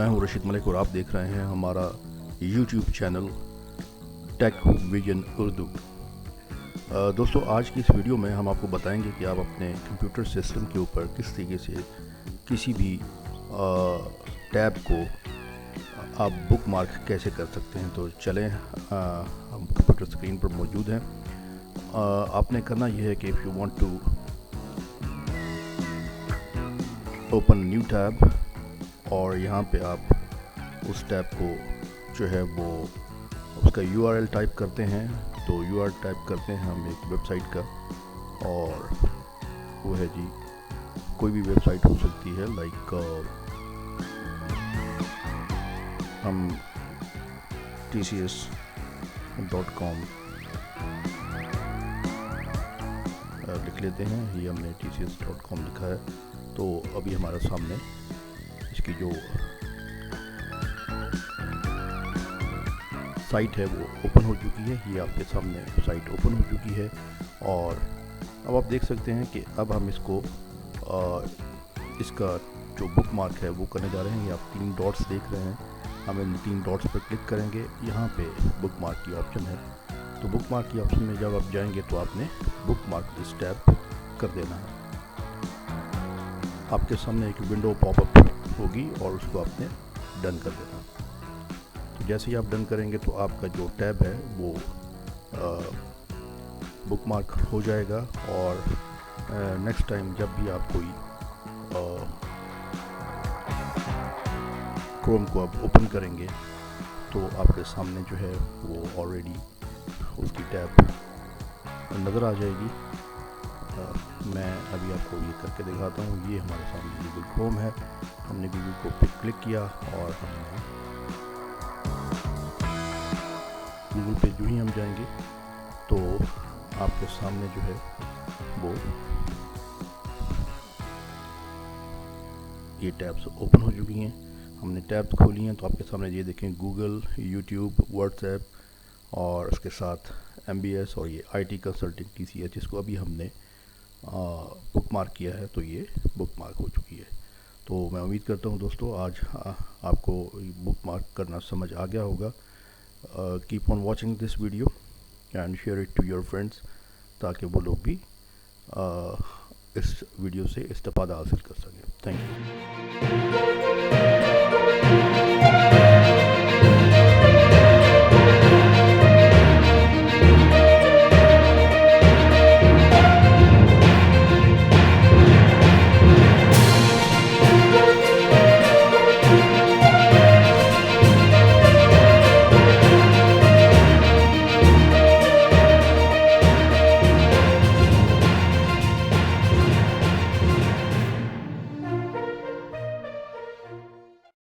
मैं हूं रशीद मलिक और आप देख रहे हैं हमारा YouTube channel Tech Vision Urdu. दोस्तों, आज की इस वीडियो में हम आपको बताएंगे कि आप अपने कंप्यूटर सिस्टम के ऊपर किस तरीके से किसी भी टैब को आप बुक मार्क कैसे कर सकते हैं। तो चलें, हम कंप्यूटर स्क्रीन पर मौजूद हैं। आपने करना यह है कि if you want to open new tab, और यहाँ पे आप उस टैब को जो है वो उसका URL टाइप करते हैं। तो URL टाइप करते हैं हम एक वेबसाइट का, और वो है जी कोई भी वेबसाइट हो सकती है। लाइक हम TCS.com लिख लेते हैं। ये हमने TCS.com लिखा है। तो अभी हमारे सामने इसकी जो साइट है वो ओपन हो चुकी है। ये आपके सामने साइट ओपन हो चुकी है, और अब आप देख सकते हैं कि अब हम इसको इसका जो बुक मार्क है वो करने जा रहे हैं। ये आप 3 डॉट्स देख रहे हैं, हम इन 3 डॉट्स पर क्लिक करेंगे। यहाँ पे बुक मार्क की ऑप्शन है। तो बुक मार्क की ऑप्शन में जब आप जाएंगे तो आपने बुक मार्क दिस टैब कर देना है। आपके सामने एक विंडो पॉपअप होगी और उसको आपने डन कर देना है। तो जैसे ही आप डन करेंगे तो आपका जो टैब है वो बुक मार्क हो जाएगा। और नेक्स्ट टाइम जब भी आप कोई क्रोम को आप ओपन करेंगे तो आपके सामने जो है वो ऑलरेडी उसकी टैब नज़र आ जाएगी। मैं अभी आपको ये करके दिखाता हूँ। ये हमारे सामने गूगल क्रोम है। हमने गूगल क्रोम पे क्लिक किया और हमने गूगल पे जो ही हम जाएंगे तो आपके सामने जो है वो ये टैब्स ओपन हो चुकी हैं। हमने टैब्स खोली हैं तो आपके सामने ये देखें गूगल, यूट्यूब, व्हाट्सएप और उसके साथ MBS और ये IT कंसल्टिंग TCS, जिसको अभी हमने बुक मार्क किया है। तो ये बुक मार्क हो चुकी है। तो मैं उम्मीद करता हूँ दोस्तों आज आपको बुक मार्क करना समझ आ गया होगा। Keep on watching this video and share it to your friends, ताकि वो लोग भी इस वीडियो से इस्तेफादा हासिल कर सकें। Thank you.